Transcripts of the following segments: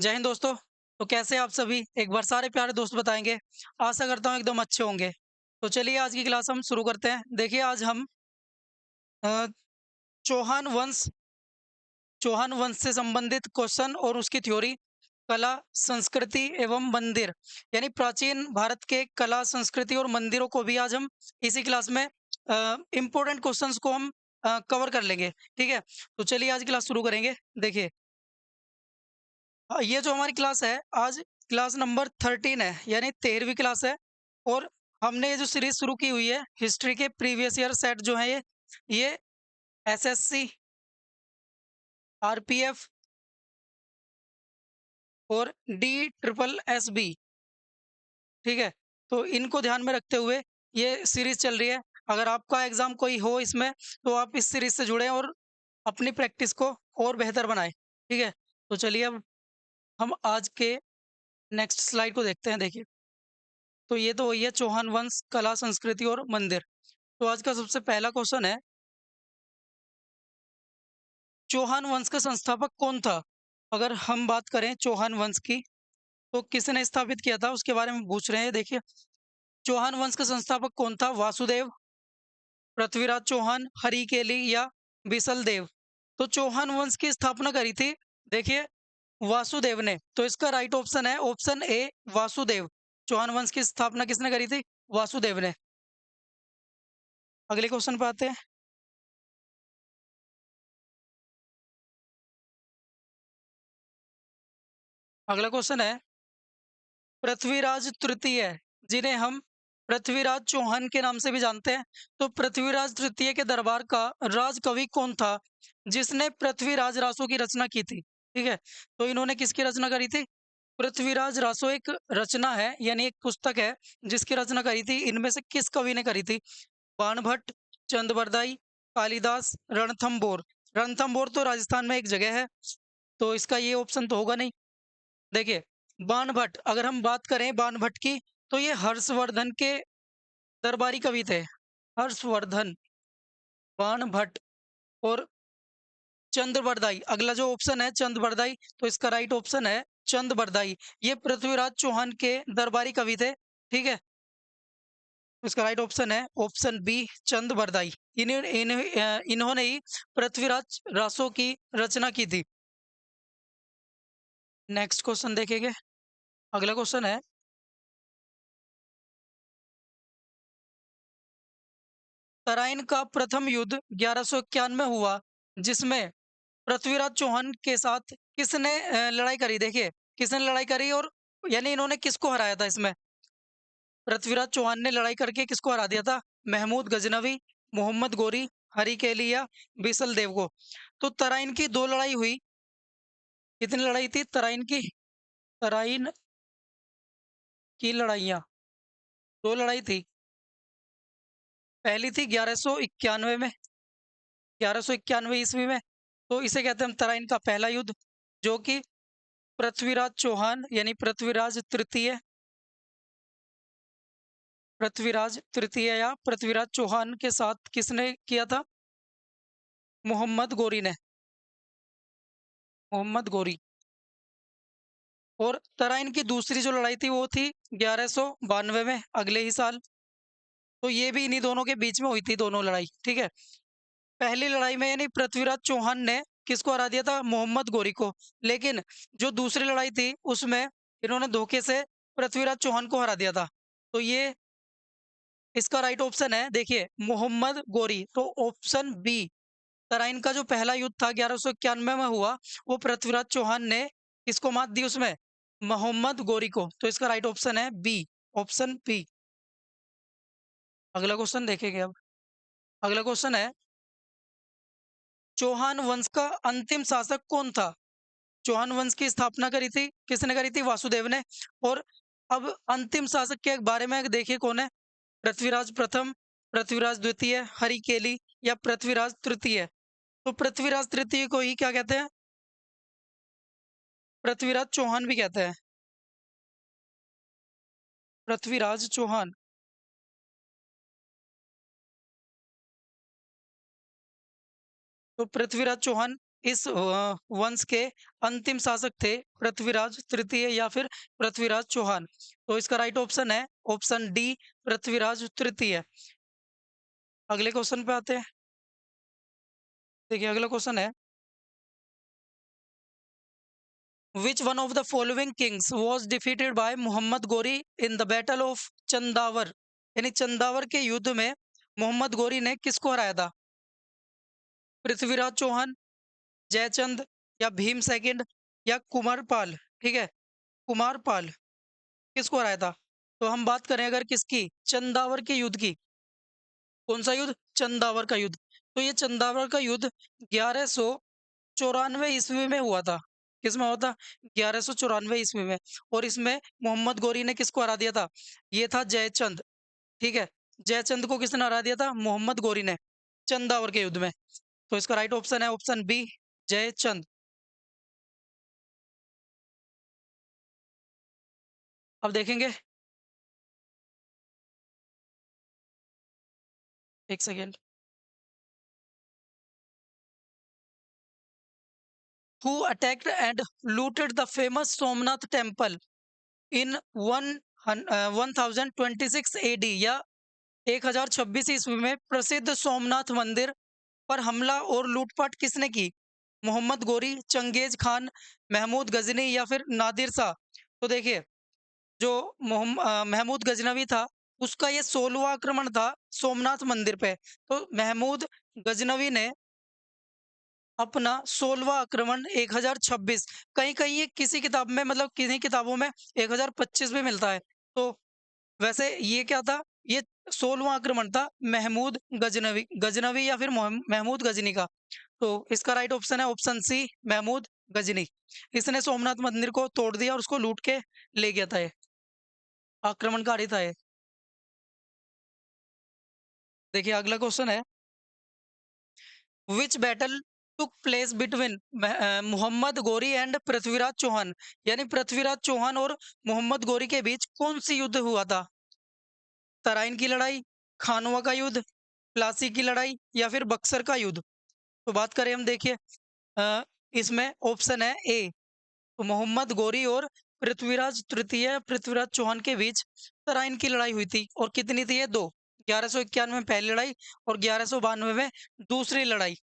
जय हिंद दोस्तों। तो कैसे हैं आप सभी? एक बार सारे प्यारे दोस्त बताएंगे। आशा करता हूँ एकदम अच्छे होंगे। तो चलिए आज की क्लास हम शुरू करते हैं। देखिए आज हम अ, चौहान वंश चौहान वंश से संबंधित क्वेश्चन और उसकी थ्योरी, कला, संस्कृति एवं मंदिर, यानी प्राचीन भारत के कला, संस्कृति और मंदिरों को भी आज हम इसी क्लास में इम्पोर्टेंट क्वेश्चंस को हम कवर कर लेंगे। ठीक है, तो चलिए आज क्लास शुरू करेंगे। देखिए ये जो हमारी क्लास है आज क्लास नंबर 13 है, यानी 13वीं क्लास है। और हमने ये जो सीरीज शुरू की हुई है हिस्ट्री के प्रीवियस ईयर सेट जो है ये एसएससी, आरपीएफ और डी ट्रिपल एस बी। ठीक है, तो इनको ध्यान में रखते हुए ये सीरीज चल रही है। अगर आपका एग्जाम कोई हो इसमें तो आप इस सीरीज से जुड़े और अपनी प्रैक्टिस को और बेहतर बनाएं। ठीक है, तो चलिए अब हम आज के नेक्स्ट स्लाइड को देखते हैं। देखिए तो ये तो वही है चौहान वंश, कला, संस्कृति और मंदिर। तो आज का सबसे पहला क्वेश्चन है, चौहान वंश का संस्थापक कौन था? अगर हम बात करें चौहान वंश की तो किसने स्थापित किया था उसके बारे में पूछ रहे हैं। देखिए चौहान वंश का संस्थापक कौन था? वासुदेव, पृथ्वीराज चौहान, हरिकेली या बिसल देव? तो चौहान वंश की स्थापना करी थी, देखिए, वासुदेव ने। तो इसका राइट ऑप्शन है ऑप्शन ए, वासुदेव। चौहान वंश की स्थापना किसने करी थी? वासुदेव ने। अगले क्वेश्चन पे आते हैं। अगला क्वेश्चन है, पृथ्वीराज तृतीय, जिन्हें हम पृथ्वीराज चौहान के नाम से भी जानते हैं, तो पृथ्वीराज तृतीय के दरबार का राजकवि कौन था जिसने पृथ्वीराज रासो की रचना की थी? ठीक है, तो इन्होंने किसकी रचना करी थी? पृथ्वीराज रासो एक रचना है, यानी एक पुस्तक है जिसकी रचना करी थी। इनमें से किस कवि ने करी थी? बाणभट्ट, चंद्रबरदाई, कालिदास, रणथंभौर? रणथंभौर तो राजस्थान में एक जगह है, तो इसका ये ऑप्शन तो होगा नहीं। देखिए बाणभट्ट, अगर हम बात करें बाणभट्ट की तो ये हर्षवर्धन के दरबारी कवि थे। हर्षवर्धन, बाणभट्ट और चंद्रबरदाई। अगला जो ऑप्शन है चंद्रबरदाई, तो इसका राइट ऑप्शन है चंद्रबरदाई। ये पृथ्वीराज चौहान के दरबारी कवि थे। ठीक है, तो इसका राइट ऑप्शन है ऑप्शन बी, चंद्रबरदाई। इन्होंने ही पृथ्वीराज रासो की रचना की थी। नेक्स्ट क्वेश्चन देखेंगे। अगला क्वेश्चन है, तराइन का प्रथम युद्ध 1191 में हुआ, जिसमें पृथ्वीराज चौहान के साथ किसने लड़ाई करी? देखिए किसने लड़ाई करी और यानी इन्होंने किसको हराया था इसमें? पृथ्वीराज चौहान ने लड़ाई करके किसको हरा दिया था? महमूद गजनवी, मोहम्मद गोरी, हरी केली या बीसल देव को? तो तराइन की दो लड़ाई हुई। कितनी लड़ाई थी तराइन की? तराइन की लड़ाइयाँ, दो लड़ाई थी। पहली थी 1191 में, 1191 ईस्वी में। तो इसे कहते हैं हम तराइन का पहला युद्ध, जो कि पृथ्वीराज चौहान यानी पृथ्वीराज तृतीय या पृथ्वीराज चौहान के साथ किसने किया था? मोहम्मद गोरी ने। मोहम्मद गोरी। और तराइन की दूसरी जो लड़ाई थी वो थी 1192 में, अगले ही साल। तो ये भी इन्हीं दोनों के बीच में हुई थी दोनों लड़ाई। ठीक है, पहली लड़ाई में यानी पृथ्वीराज चौहान ने किसको हरा दिया था? मोहम्मद गोरी को। लेकिन जो दूसरी लड़ाई थी उसमें इन्होंने धोखे से पृथ्वीराज चौहान को हरा दिया था। तो ये इसका राइट ऑप्शन है, देखिए, मोहम्मद गोरी। तो ऑप्शन बी, तराइन का जो पहला युद्ध था 1191 में हुआ, वो पृथ्वीराज चौहान ने किसको मात दी उसमें? मोहम्मद गोरी को। तो इसका राइट ऑप्शन है बी, ऑप्शन बी। अगला क्वेश्चन देखेंगे अब। अगला क्वेश्चन है, चौहान वंश का अंतिम शासक कौन था? चौहान वंश की स्थापना करी थी किसने? करी थी वासुदेव ने। और अब अंतिम शासक के बारे में देखिए कौन है? पृथ्वीराज प्रथम, पृथ्वीराज द्वितीय, हरिकेली या पृथ्वीराज तृतीय? तो पृथ्वीराज तृतीय को ही क्या कहते हैं? पृथ्वीराज चौहान भी कहते हैं। पृथ्वीराज चौहान। तो पृथ्वीराज चौहान इस वंश के अंतिम शासक थे? पृथ्वीराज तृतीय या फिर पृथ्वीराज चौहान? तो इसका राइट ऑप्शन है ऑप्शन डी, पृथ्वीराज तृतीय। अगले क्वेश्चन पे आते हैं। देखिए अगला क्वेश्चन है, which one of the following kings was defeated by Mohammad Ghori in the battle of Chandawar? यानी चंदावर के युद्ध में मोहम्मद गोरी ने किसको हराया था? पृथ्वीराज चौहान, जयचंद, या भीम सेकंड, या कुमारपाल? ठीक है, कुमारपाल किसको हराया था? तो हम बात करें अगर किसकी, चंदावर के युद्ध की। कौन सा युद्ध? चंदावर का युद्ध। तो ये चंदावर का युद्ध 1194 ईस्वी में हुआ था। किसमें हुआ था? 1194 ईस्वी में। और इसमें मोहम्मद गोरी ने किसको हरा दिया था? ये था जयचंद। ठीक है, जयचंद को किसने हरा दिया था? मोहम्मद गोरी ने, चंदावर के युद्ध में। तो इसका राइट ऑप्शन है ऑप्शन बी, जयचंद। अब देखेंगे, एक second. Who attacked and looted the famous Somnath temple in 1026 AD, या 1026 ईस्वी में प्रसिद्ध सोमनाथ मंदिर पर हमला और लूटपाट किसने की? मोहम्मद गोरी, चंगेज खान, महमूद गजनी, या फिर नादिर शाह? तो देखिए, जो महमूद गजनवी था, उसका ये 16वां आक्रमण था सोमनाथ मंदिर पे। तो महमूद गजनवी ने अपना 16वां आक्रमण 1026, कहीं-कहीं ये किसी किताब में, मतलब किन्हीं किताबों में 1025 भी मिलता है। तो वैसे ये क्या था? ये 16वां आक्रमण था महमूद गजनवी या फिर महमूद गजनी का। तो इसका राइट ऑप्शन है ऑप्शन सी, महमूद गजनी। इसने सोमनाथ मंदिर को तोड़ दिया और उसको लूट के ले गया था ये, आक्रमणकारी था ये। देखिए अगला क्वेश्चन है, which battle took place between Mohammad Ghori and Prithviraj Chauhan? यानी पृथ्वीराज चौहान और मोहम्मद गोरी के बीच कौन सी युद्ध हुआ था? तराइन की लड़ाई, खानवा का युद्ध, प्लासी की लड़ाई, या फिर बक्सर का युद्ध? तो बात करें हम, देखिए अ, इसमें ऑप्शन है ए, तो मोहम्मद गोरी और पृथ्वीराज तृतीय पृथ्वीराज चौहान के बीच तराइन की लड़ाई हुई थी। और कितनी थी ये? दो। 1191 में पहली लड़ाई और 1192 में दूसरी लड़ाई।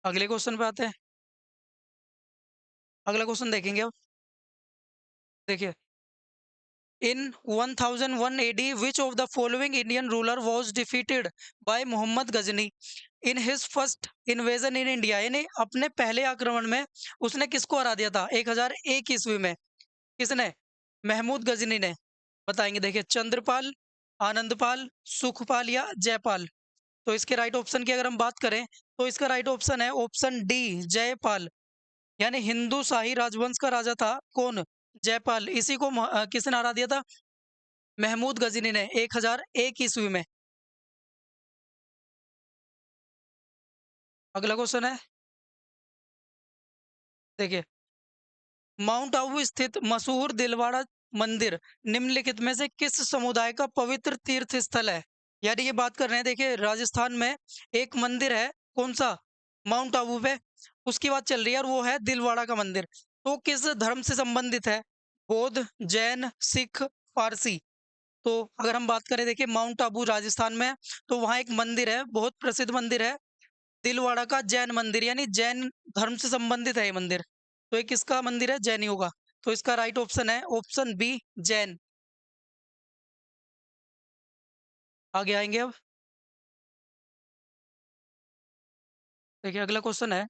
अगले क्वेश्चन पे आते हैं। अगला क्वेश्चन देखेंगे अब। देखिए, in 1001 AD which of the following Indian ruler was defeated by Mohammad Ghazni in his first invasion in India? यानी अपने पहले आक्रमण में उसने किसको हरा दिया था 1001 ईस्वी में? किसने? महमूद गजनी ने। बताएंगे, देखिए चंद्रपाल, आनंदपाल, सुखपाल, या जयपाल? तो इसके राइट ऑप्शन की अगर हम बात करें, तो इसका राइट ऑप्शन है ऑप्शन डी, जयपाल। यानी हिंदू शाही राजवंश का राजा था कौन? जयपाल। इसी को किसने हरा दिया था? महमूद गजनी ने 1001 ईस्वी में। अगला क्वेश्चन है, देखिए, माउंट आबू स्थित मशहूर दिलवाड़ा मंदिर निम्नलिखित में से किस समुदाय का पवित्र तीर्थ स्थल है? यानी ये बात कर रहे हैं, देखिए राजस्थान में एक मंदिर है, कौन सा? माउंट आबू पे उसकी बात चल रही है, और वो है दिलवाड़ा का मंदिर। तो किस धर्म से संबंधित है? बौद्ध, जैन, सिख, पारसी? तो अगर हम बात करें, देखिए माउंट आबू राजस्थान में है, तो वहाँ एक मंदिर है, बहुत प्रसिद्ध मंदिर है, दिलवाड़ा का जैन मंदिर। यानी जैन धर्म से संबंधित है ये मंदिर। तो ये किसका मंदिर है? जैनियों का। तो इसका राइट ऑप्शन है ऑप्शन बी, जैन। आगे आएंगे अब। देखिए अगला क्वेश्चन है,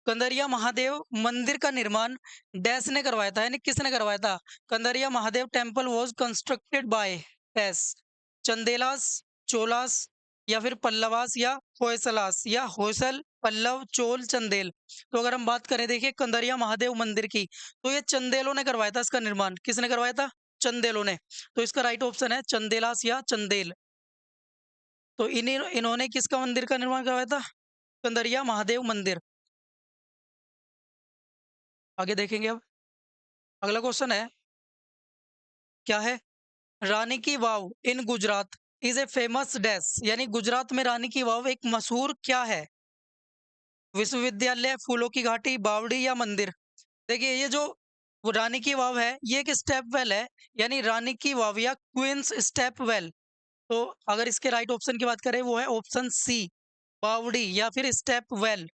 कंदरिया महादेव मंदिर का निर्माण डैश ने करवाया था? यानी किसने करवाया था? Kandariya Mahadev temple was constructed by dash, Chandelas, Cholas, या फिर पल्लवास, या होयसलास, या होयसल, पल्लव, चोल, चंदेल? तो अगर हम बात करें, देखिए कंदरिया महादेव मंदिर की, तो ये चंदेलों ने करवाया था इसका निर्माण। किसने करवाया था? चंदेलों ने। तो इसका राइट ऑप्शन है चंदेलास या चंदेल। तो इन्हीं इन्होंने किसका मंदिर का निर्माण करवाया था? कंदरिया महादेव मंदिर। आगे देखेंगे अब। अगला क्वेश्चन है, क्या है? Rani ki Vav in Gujarat is a famous dash, यानी गुजरात में रानी की वाव एक मशहूर क्या है? विश्वविद्यालय, फूलों की घाटी, बावड़ी या मंदिर? देखिए ये जो वो रानी की वाव है, ये एक स्टेप वेल है, यानी रानी की वाव या क्वींस स्टेप वेल। तो अगर इसके राइट ऑप्शन की बात करें, वो है ऑप्शन सी, बावड़ी या फिर स्टेप वेल।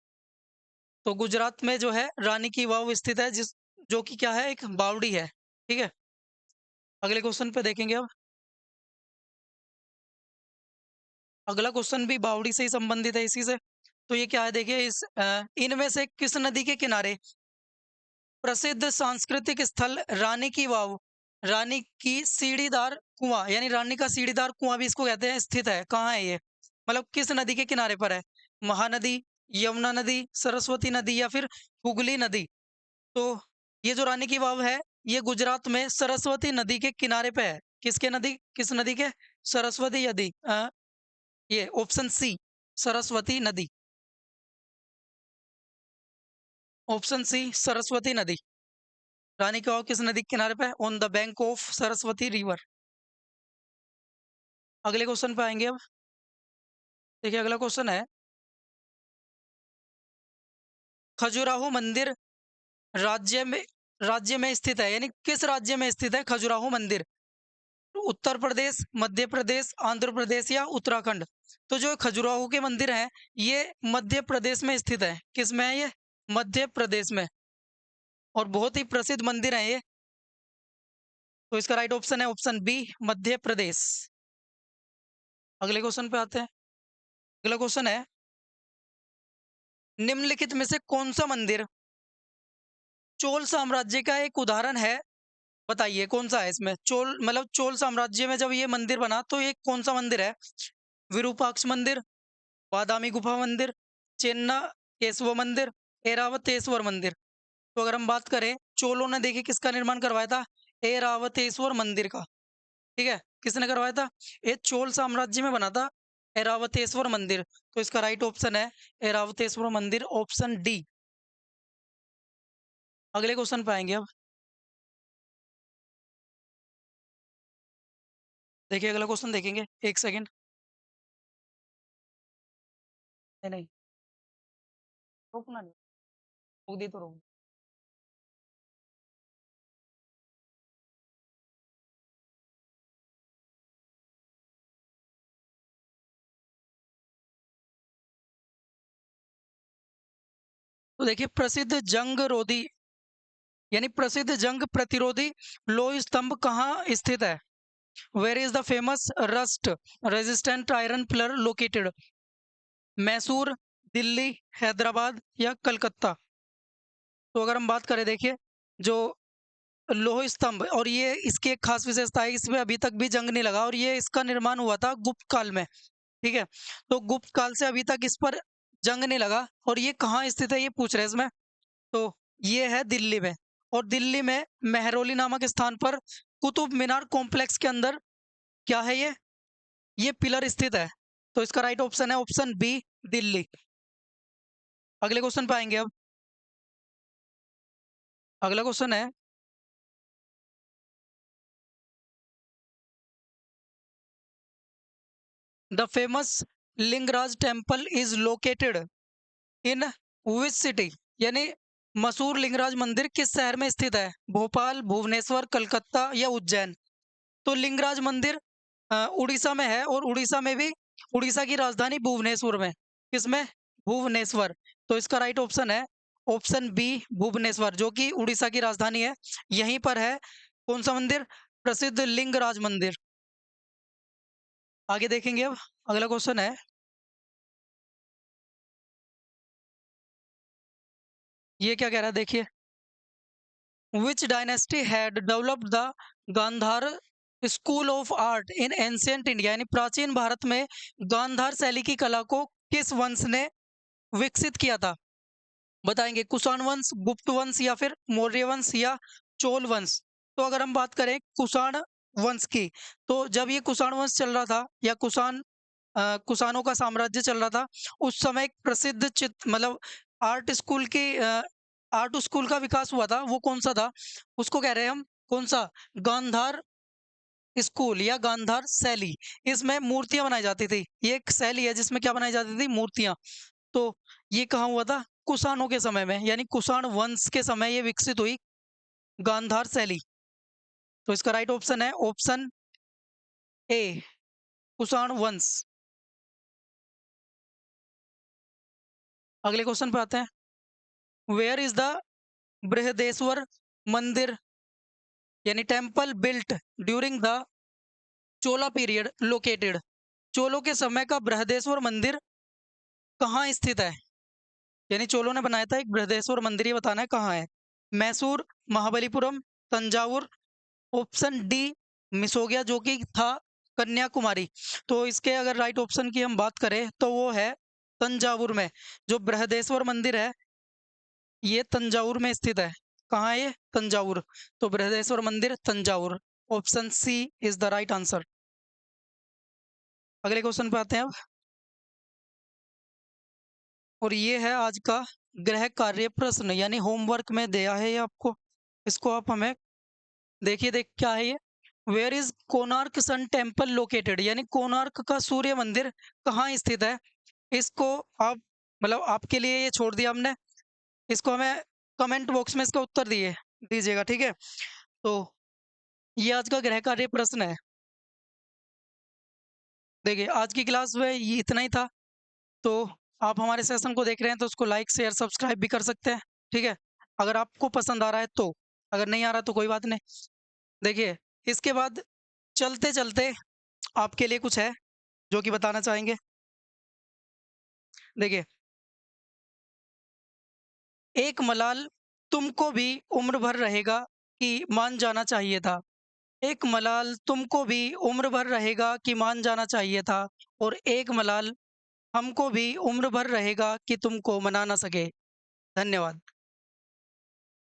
तो गुजरात में जो है रानी की वाव स्थित है, जिस जो कि क्या है, एक बावड़ी है। ठीक है, अगले क्वेश्चन पे देखेंगे अब। अगला क्वेश्चन भी बावड़ी से ही संबंधित है, इसी से। तो ये क्या है, देखिए इनमें से किस नदी के किनारे प्रसिद्ध सांस्कृतिक स्थल रानी की वाव, रानी की सीढ़ीदार कुआं, यानी रानी का सीढ़ीदार कुआं भी इसको कहते हैं, स्थित है? कहाँ है ये, मतलब किस नदी के किनारे पर है? महानदी, यमुना नदी, सरस्वती नदी या फिर हुगली नदी? तो ये जो रानी की वाव है, ये गुजरात में सरस्वती नदी के किनारे पे है। किसके नदी, किस नदी के? सरस्वती नदी। ये ऑप्शन सी, सरस्वती नदी। ऑप्शन सी, सरस्वती नदी। रानी की वाव किस नदी के किनारे पे है? On the bank of Saraswati river. अगले क्वेश्चन पे आएंगे अब। देखिए अगला क्वेश्चन है, खजुराहो मंदिर राज्य में स्थित है, यानी किस राज्य में स्थित है खजुराहो मंदिर? उत्तर प्रदेश, मध्य प्रदेश, आंध्र प्रदेश या उत्तराखंड? तो जो खजुराहो के मंदिर हैं, ये मध्य प्रदेश में स्थित है। किस में है ये? मध्य प्रदेश में। और बहुत ही प्रसिद्ध मंदिर है ये। तो इसका राइट ऑप्शन है ऑप्शन बी, मध्य प्रदेश। अगले क्वेश्चन पे आते हैं। अगला क्वेश्चन है, निम्नलिखित में से कौन सा मंदिर चोल साम्राज्य का एक उदाहरण है? बताइए कौन सा है इसमें? चोल मतलब चोल साम्राज्य में जब ये मंदिर बना, तो ये कौन सा मंदिर है? विरूपाक्ष मंदिर, बादामी गुफा मंदिर, चेन्ना केशव मंदिर, ऐरावतेश्वर मंदिर? तो अगर हम बात करें, चोलों ने देखिए किसका निर्माण करवाया था? ऐरावतेश्वर मंदिर का। ठीक है, किसने करवाया था? ये चोल साम्राज्य में बना था, ऐरावतेश्वर मंदिर। तो इसका राइट ऑप्शन है ऐरावतेश्वर मंदिर, ऑप्शन डी। अगले क्वेश्चन पे आएंगे अब। देखिए अगला क्वेश्चन देखेंगे, एक सेकेंड। नहीं नहीं, रोकना नहीं, रोक दी तो रोक। तो देखिए प्रसिद्ध जंग रोधी, यानी प्रसिद्ध जंग प्रतिरोधी लोह स्तंभ कहाँ स्थित है? Where is the famous rust resistant iron pillar located? Mysore, Delhi, Hyderabad या कलकत्ता? तो अगर हम बात करें, देखिए जो लोह स्तंभ, और ये इसकी एक खास विशेषता है, इसमें अभी तक भी जंग नहीं लगा, और ये इसका निर्माण हुआ था गुप्त काल में। ठीक है, तो गुप्त काल से अभी तक इस पर जंग नहीं लगा। और ये कहाँ स्थित है, ये पूछ रहे हैं इसमें। तो ये है दिल्ली में। और दिल्ली में मेहरौली नामक स्थान पर कुतुब मीनार कॉम्प्लेक्स के अंदर क्या है ये पिलर स्थित है। तो इसका राइट ऑप्शन है ऑप्शन बी, दिल्ली। अगले क्वेश्चन पे आएंगे अब। अगला क्वेश्चन है, the famous Lingaraj temple is located in which city? यानी मशहूर लिंगराज मंदिर किस शहर में स्थित है? भोपाल, भुवनेश्वर, कलकत्ता या उज्जैन? तो लिंगराज मंदिर उड़ीसा में है, और उड़ीसा में भी उड़ीसा की राजधानी भुवनेश्वर में। किसमें? भुवनेश्वर। तो इसका राइट ऑप्शन है ऑप्शन बी, भुवनेश्वर, जो कि उड़ीसा की राजधानी है। यहीं पर है कौन सा मंदिर? प्रसिद्ध लिंगराज मंदिर। आगे देखेंगे अब। अगला क्वेश्चन है, ये क्या कह रहा है, देखिए। Which dynasty had developed the Gandhara school of art in ancient India? यानी प्राचीन भारत में गांधार शैली की कला को किस वंश ने विकसित किया था? बताएंगे, कुषाण वंश, गुप्त वंश या फिर मौर्य वंश या चोल वंश? तो अगर हम बात करें कुषाण वंश की, तो जब ये कुषाण वंश चल रहा था, या कुषाणों का साम्राज्य चल रहा था, उस समय एक प्रसिद्ध चित्र मतलब आर्ट स्कूल की आर्ट स्कूल का विकास हुआ था। वो कौन सा था? उसको कह रहे हैं हम कौन सा? गांधार स्कूल या गांधार शैली, इसमें मूर्तियां बनाई जाती थी। ये एक शैली है जिसमें क्या बनाई जाती थी, मूर्तियां। तो ये कहाँ हुआ था, कुषाणों के समय में, यानी कुषाण वंश के समय ये विकसित हुई गांधार शैली। तो इसका राइट ऑप्शन है ऑप्शन ए, कुषाण वंश। अगले क्वेश्चन पे आते हैं। Where is the Brihadeshwar Mandir, यानी temple built during the Chola period located. चोलों के समय का बृहदेश्वर मंदिर कहाँ स्थित है, यानी चोलों ने बनाया था एक बृहदेश्वर मंदिर, ये बताना है कहाँ है। मैसूर, महाबलीपुरम, तंजावुर, ऑप्शन डी मिसोगिया, जो कि था कन्याकुमारी। तो इसके अगर राइट ऑप्शन की हम बात करें तो वो है तंजावुर में। जो बृहदेश्वर मंदिर है ये तंजावुर में स्थित है। कहाँ है ये, तंजावुर। तो बृहदेश्वर मंदिर Thanjavur, option C is the right answer. अगले क्वेश्चन पे आते हैं अब, और ये है आज का गृह कार्य प्रश्न, यानी होमवर्क में दिया है ये आपको। इसको आप हमें देखिए, देख क्या है ये। Where is Konark sun temple located, यानी कोणार्क का सूर्य मंदिर कहाँ स्थित है। इसको आप, मतलब आपके लिए ये छोड़ दिया हमने, इसको हमें कमेंट बॉक्स में इसका उत्तर दिए दीजिएगा, ठीक है। तो ये आज का गृह कार्य प्रश्न है। देखिए आज की क्लास में ये इतना ही था। तो आप हमारे सेशन को देख रहे हैं तो उसको लाइक शेयर सब्सक्राइब भी कर सकते हैं, ठीक है, अगर आपको पसंद आ रहा है तो। अगर नहीं आ रहा तो कोई बात नहीं। देखिए इसके बाद चलते चलते आपके लिए कुछ है जो कि बताना चाहेंगे। देखिए, एक मलाल तुमको भी उम्र भर रहेगा कि मान जाना चाहिए था। एक मलाल तुमको भी उम्र भर रहेगा कि मान जाना चाहिए था, और एक मलाल हमको भी उम्र भर रहेगा कि तुमको मना ना सके। धन्यवाद।